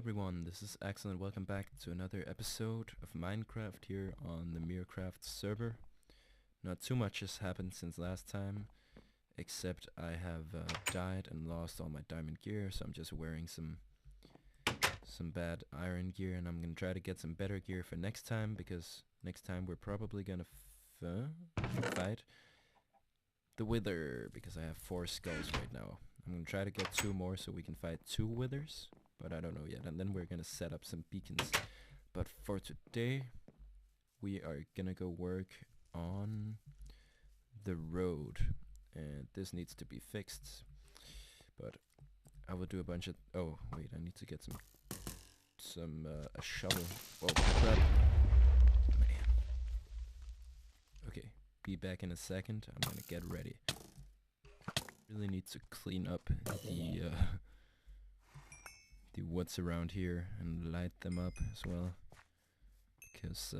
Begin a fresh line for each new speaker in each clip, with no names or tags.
everyone, this is Axel and welcome back to another episode of Minecraft here on the Merecraft server. Not too much has happened since last time, except I have died and lost all my diamond gear, so I'm just wearing some bad iron gear, and I'm gonna try to get some better gear for next time, because next time we're probably gonna fight the Wither, because I have 4 skulls right now. I'm gonna try to get 2 more so we can fight 2 Withers, but I don't know yet. And then we're gonna set up some beacons. But for today, we are gonna go work on the road, and this needs to be fixed. But I will do a bunch of... Oh, wait, I need to get a shovel. Oh, crap. Man. Okay, be back in a second. I'm gonna get ready. Really need to clean up the woods around here and light them up as well, because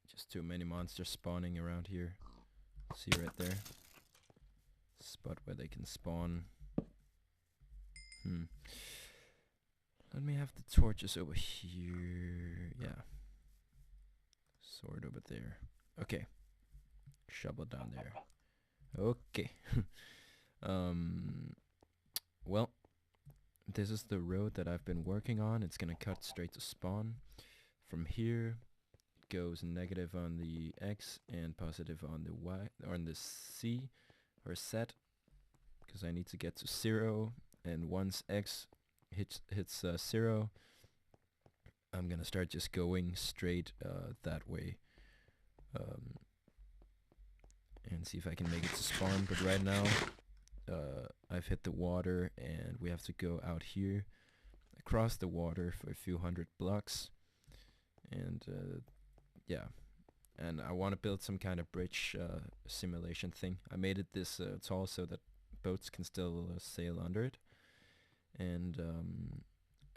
just too many monsters spawning around here. See right there, spot where they can spawn. Let me have the torches over here. Yeah, sword over there. Okay, shovel down there. Okay. Well, this is the road that I've been working on. It's gonna cut straight to spawn. From here, it goes negative on the X and positive on the Y, or on the C, or Z, because I need to get to 0. And once X hits 0, I'm gonna start just going straight that way. And see if I can make it to spawn, but right now I've hit the water and we have to go out here across the water for a few hundred blocks, and yeah, and I want to build some kind of bridge simulation thing. I made it this tall so that boats can still sail under it, and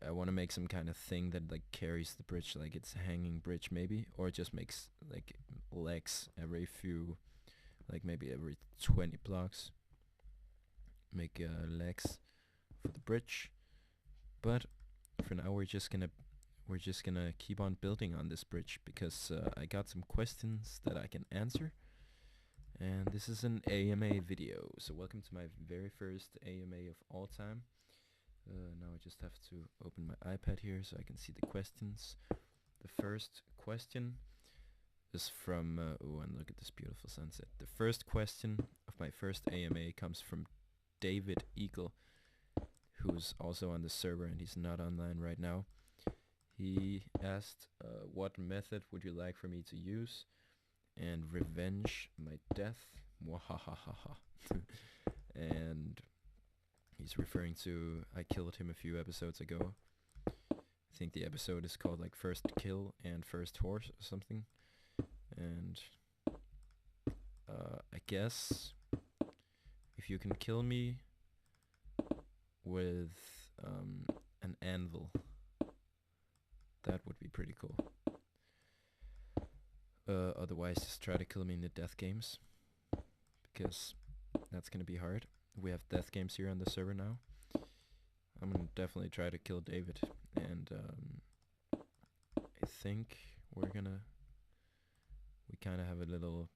I want to make some kind of thing that like carries the bridge, like it's a hanging bridge maybe, or it just makes like legs every few, like maybe every 20 blocks, make legs for the bridge. But for now we're just gonna keep on building on this bridge, because I got some questions that I can answer, and this is an AMA video. So welcome to my very first AMA of all time. Now I just have to open my iPad here so I can see the questions. The first question is from, oh, and look at this beautiful sunset. The first question of my first AMA comes from David Eagle, who's also on the server, and he's not online right now. He asked, what method would you like for me to use and revenge my death? Mwahahaha. And he's referring to, I killed him a few episodes ago. I think the episode is called like First Kill and First Horse or something. And I guess if you can kill me with an anvil, that would be pretty cool. Otherwise, just try to kill me in the death games, because that's gonna be hard. We have death games here on the server now. I'm gonna definitely try to kill David, and I think we kind of have a little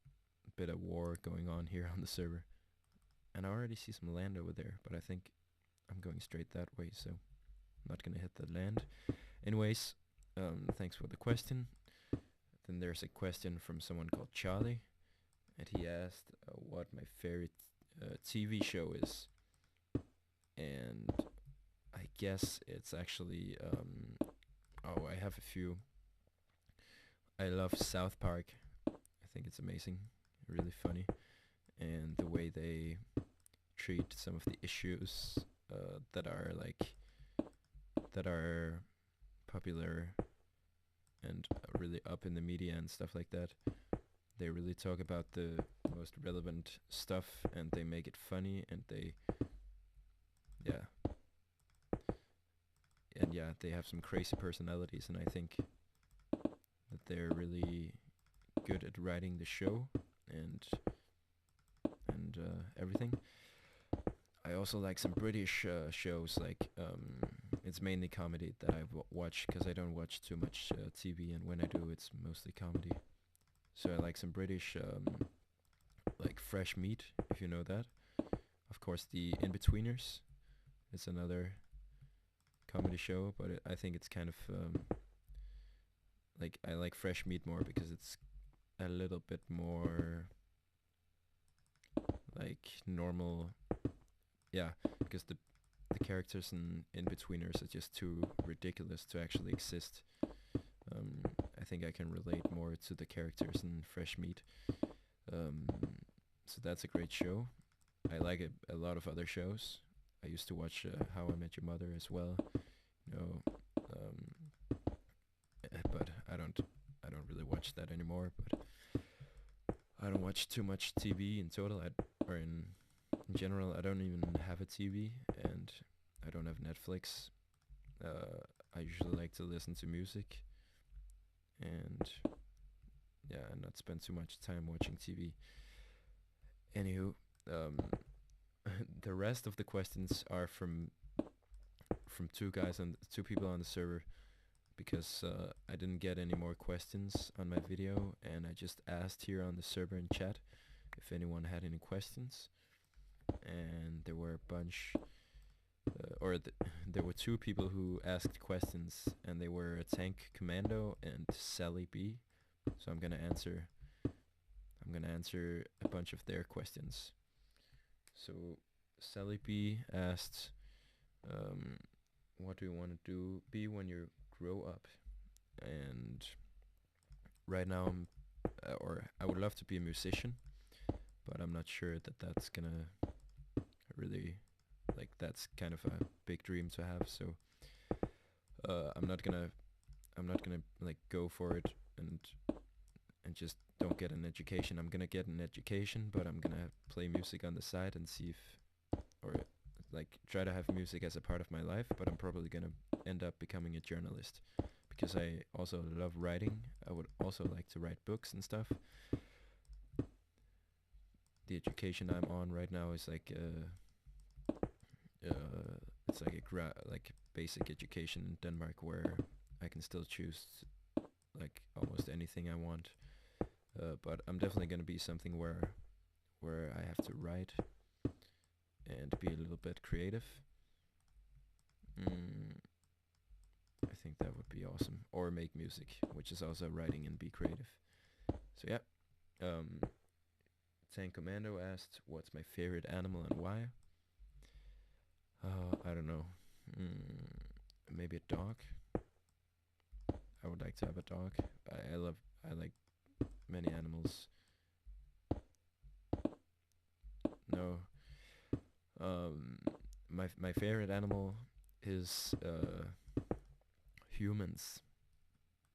bit of war going on here on the server. And I already see some land over there, but I think I'm going straight that way, so I'm not gonna hit the land. Anyways, thanks for the question. Then there's a question from someone called Charlie, and he asked what my favorite TV show is. And I guess it's actually, oh, I have a few. I love South Park. I think it's amazing, really funny, and the way they treat some of the issues that are popular and really up in the media and stuff like that. They really talk about the most relevant stuff, and they make it funny, and they have some crazy personalities, and I think that they're really good at writing the show and everything. I also like some British shows like it's mainly comedy that I watch because I don't watch too much TV, and when I do, it's mostly comedy. So I like some British, like Fresh Meat, if you know that. Of course, the In-Betweeners. It's another comedy show, but I think it's kind of like I like Fresh Meat more because it's a little bit more like normal. Yeah, because the characters in In-Betweeners are just too ridiculous to actually exist. I think I can relate more to the characters in Fresh Meat. Um, so that's a great show. I like a lot of other shows. I used to watch How I Met Your Mother as well. You know, but I don't really watch that anymore. But I don't watch too much TV in total. Or in general, I don't even have a TV, and I don't have Netflix. I usually like to listen to music, and yeah, and not spend too much time watching TV. Anywho, um, the rest of the questions are from two people on the server, because I didn't get any more questions on my video, and I just asked here on the server in chat if anyone had any questions, and there were a bunch, there were two people who asked questions, and they were a Tank Commando and Sally B. So I'm gonna answer a bunch of their questions. So Sally B asked, what do you want to be when you grow up? And right now or I would love to be a musician, but I'm not sure that that's gonna really, like, that's kind of a big dream to have. So I'm not gonna like go for it and just don't get an education. I'm gonna get an education, but I'm gonna play music on the side and see if, or like try to have music as a part of my life, but I'm probably gonna end up becoming a journalist because I also love writing. I would also like to write books and stuff. The education I'm on right now is like it's like like basic education in Denmark, where I can still choose like almost anything I want. But I'm definitely gonna be something where I have to write and be a little bit creative. I think that would be awesome. Or make music, which is also writing and be creative. So yeah. Tank Commando asked, "What's my favorite animal and why?" I don't know. Maybe a dog. I would like to have a dog. I like many animals. No. My favorite animal is humans,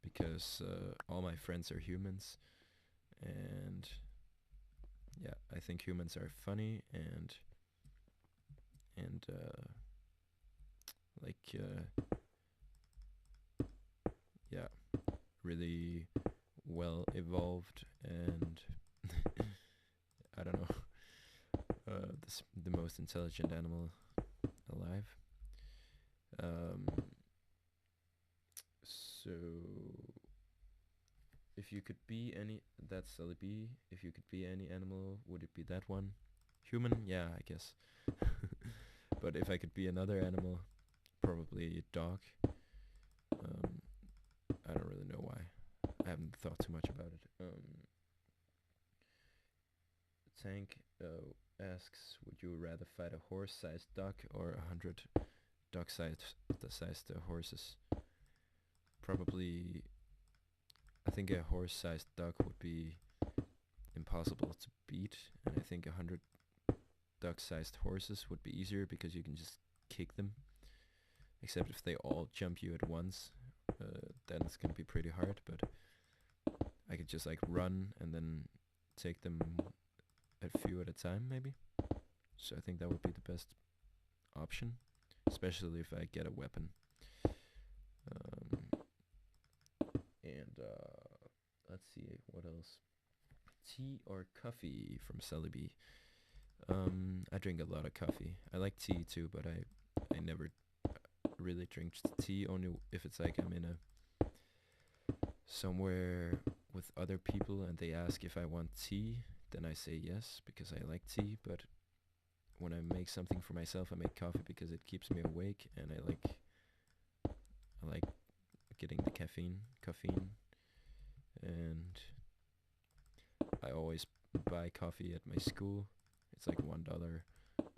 because all my friends are humans, and yeah, I think humans are funny and like yeah, really well evolved, and I don't know, the most intelligent animal alive. So if you could be any, that's Sally B. If you could be any animal, would it be that one? Human? Yeah, I guess. But if I could be another animal, probably a dog. I don't really know why. I haven't thought too much about it. Tank asks, would you rather fight a horse-sized duck or 100 duck-sized horses? Probably, I think a horse-sized duck would be impossible to beat, and I think 100 duck-sized horses would be easier because you can just kick them. Except if they all jump you at once, then it's gonna be pretty hard. But I could just like run and then take them a few at a time, maybe. So I think that would be the best option, especially if I get a weapon. And let's see, what else? Tea or coffee from Celebi. I drink a lot of coffee. I like tea too, but I never really drink tea. Only if it's like I'm in a somewhere with other people and they ask if I want tea, then I say yes because I like tea. But when I make something for myself, I make coffee because it keeps me awake, and I like getting the caffeine, and I always buy coffee at my school. It's like $1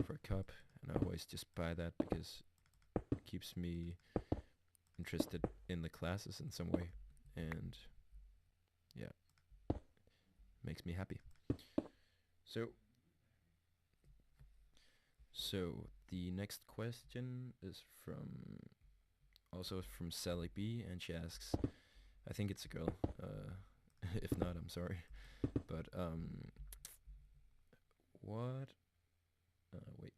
for a cup, and I always just buy that because it keeps me interested in the classes in some way, and yeah, makes me happy. So, so the next question is also from Sally B, and she asks, I think it's a girl. If not, I'm sorry. But what? Wait.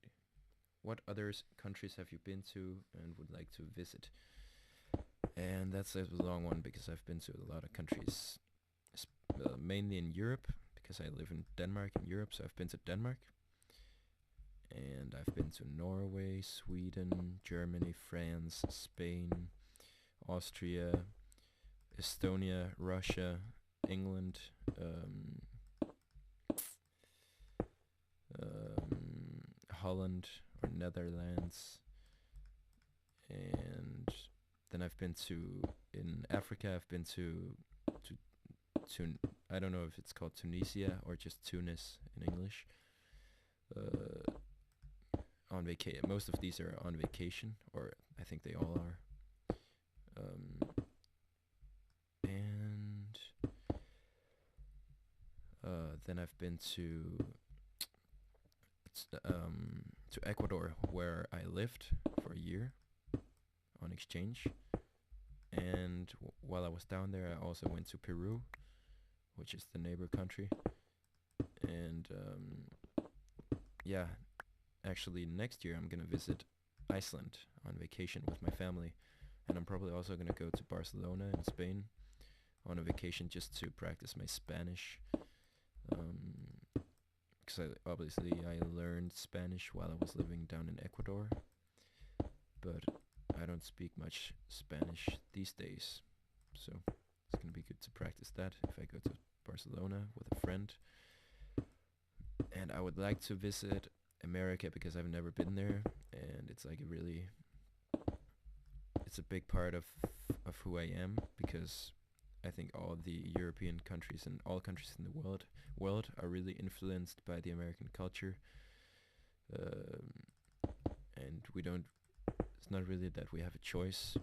What other countries have you been to and would like to visit? And that's a long one because I've been to a lot of countries, mainly in Europe because I live in Denmark in Europe. So I've been to Denmark, and I've been to Norway, Sweden, Germany, France, Spain, Austria, Estonia, Russia, England, Holland or Netherlands, and then I've been to in Africa. I've been to I don't know if it's called Tunisia or just Tunis in English. On vacation. Most of these are on vacation, or I think they all are. And then I've been to Ecuador, where I lived for a year on exchange. And while I was down there, I also went to Peru, which is the neighbor country. And yeah, actually next year I'm gonna visit Iceland on vacation with my family, and I'm probably also gonna go to Barcelona in Spain on a vacation just to practice my Spanish. Because I learned Spanish while I was living down in Ecuador, but I don't speak much Spanish these days, so it's gonna be good to practice that if I go to Barcelona with a friend. And I would like to visit America because I've never been there, and it's like it's a big part of who I am, because I think all the European countries and all countries in the world are really influenced by the American culture, and we don't. It's not really that we have a choice,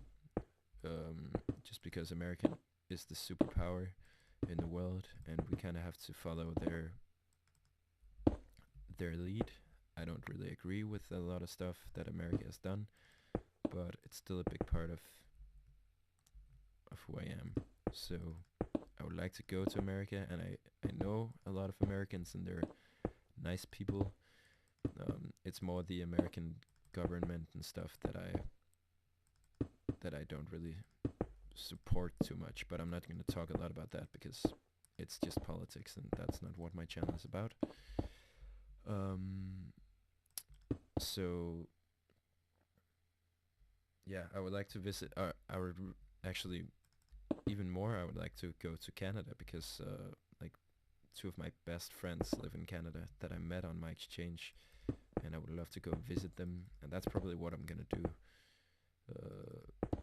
just because American is the superpower in the world, and we kind of have to follow their lead. I don't really agree with a lot of stuff that America has done, but it's still a big part of who I am. So I would like to go to America, and I know a lot of Americans, and they're nice people. It's more the American government and stuff that I don't really support too much, but I'm not going to talk a lot about that because it's just politics, and that's not what my channel is about. So yeah, I would like to visit. I would actually even more. I would like to go to Canada because like two of my best friends live in Canada that I met on my exchange, and I would love to go visit them. And that's probably what I'm gonna do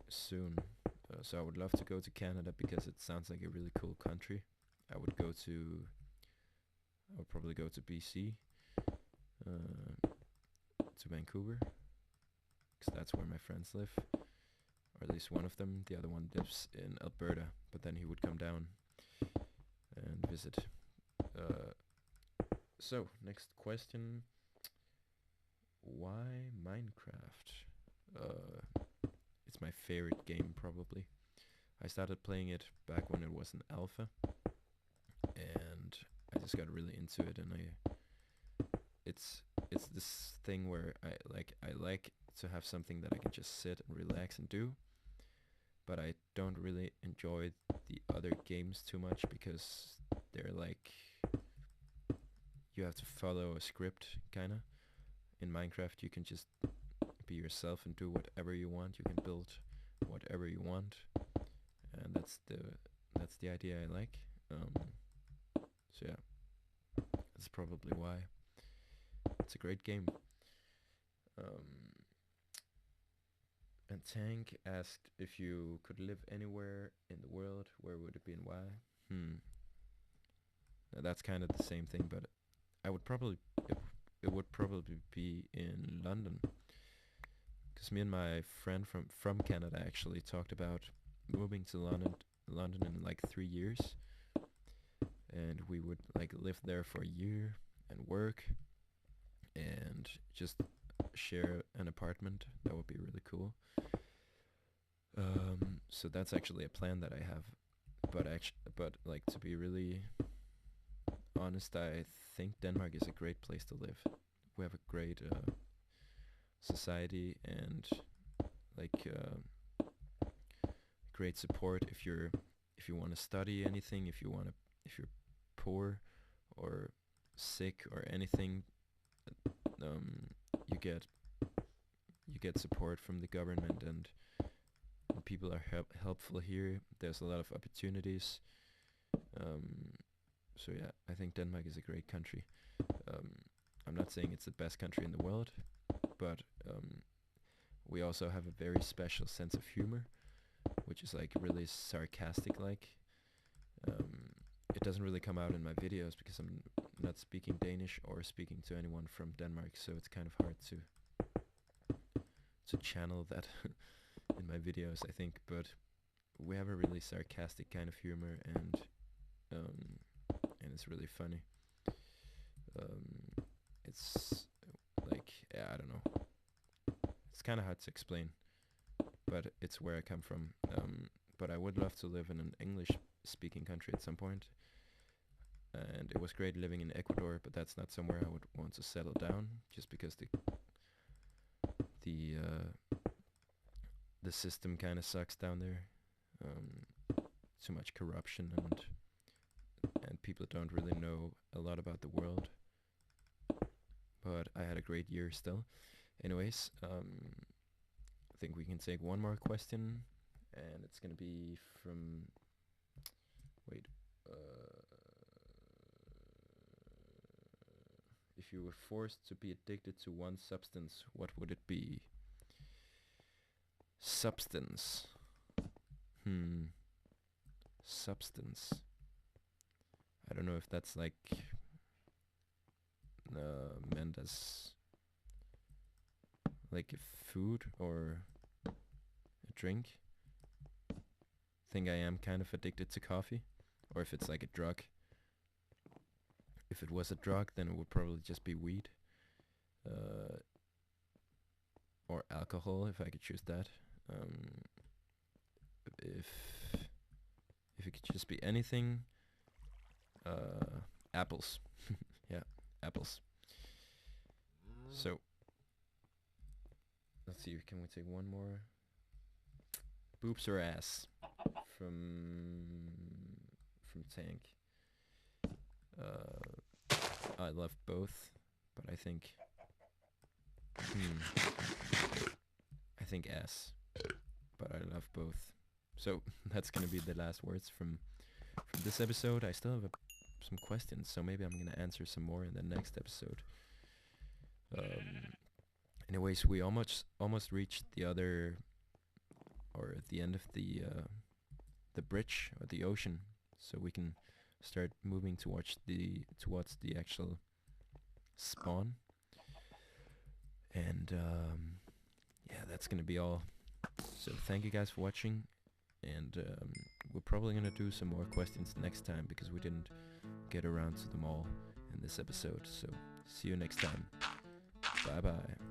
soon. So I would love to go to Canada because it sounds like a really cool country. I would probably go to BC, to Vancouver, because that's where my friends live, or at least one of them. The other one lives in Alberta, but then he would come down and visit. So, next question. Why Minecraft? It's my favorite game, probably. I started playing it back when it was an alpha, and I just got really into it, and it's this thing where I like to have something that I can just sit and relax and do, but I don't really enjoy the other games too much because they're like, you have to follow a script, kinda. In Minecraft you can just be yourself and do whatever you want. You can build whatever you want, and that's the idea I like. So yeah, that's probably why. It's a great game. And Tank asked if you could live anywhere in the world, where would it be and why? Now that's kind of the same thing, but I would probably it would probably be in London, because me and my friend from Canada actually talked about moving to London in like 3 years, and we would like live there for a year and work and just share an apartment. That would be really cool. So that's actually a plan that I have, but like, to be really honest, I think Denmark is a great place to live. We have a great society, and like great support if you want to study anything, if you're poor or sick or anything, you get support from the government, and people are helpful here. There's a lot of opportunities. So yeah, I think Denmark is a great country. I'm not saying it's the best country in the world, but we also have a very special sense of humor, which is like really sarcastic. Like, it doesn't really come out in my videos because I'm not speaking Danish or speaking to anyone from Denmark, so it's kind of hard to channel that in my videos, I think. But we have a really sarcastic kind of humor, and it's really funny. It's like, yeah, I don't know. It's kind of hard to explain, but it's where I come from. But I would love to live in an English-speaking country at some point. And it was great living in Ecuador, but that's not somewhere I would want to settle down, just because the system kind of sucks down there. Too much corruption, and people don't really know a lot about the world. But I had a great year still. Anyways, I think we can take one more question, and it's gonna be from. Wait. If you were forced to be addicted to one substance, what would it be? Substance. Substance. I don't know if that's like meant as like a food or a drink. I think I am kind of addicted to coffee, or if it's like a drug. If it was a drug, then it would probably just be weed, or alcohol, if I could choose that. If it could just be anything, apples. Yeah, apples. So let's see, can we take one more? Boobs or ass from Tank. I love both, but I think ass, but I love both. So that's gonna be the last words from this episode. I still have some questions, so maybe I'm gonna answer some more in the next episode. Anyways, we almost reached the other, or at the end of the bridge or the ocean, so we can start moving towards the actual spawn. And yeah, that's gonna be all. So thank you guys for watching, and we're probably gonna do some more questions next time, because we didn't get around to them all in this episode. So see you next time. Bye bye.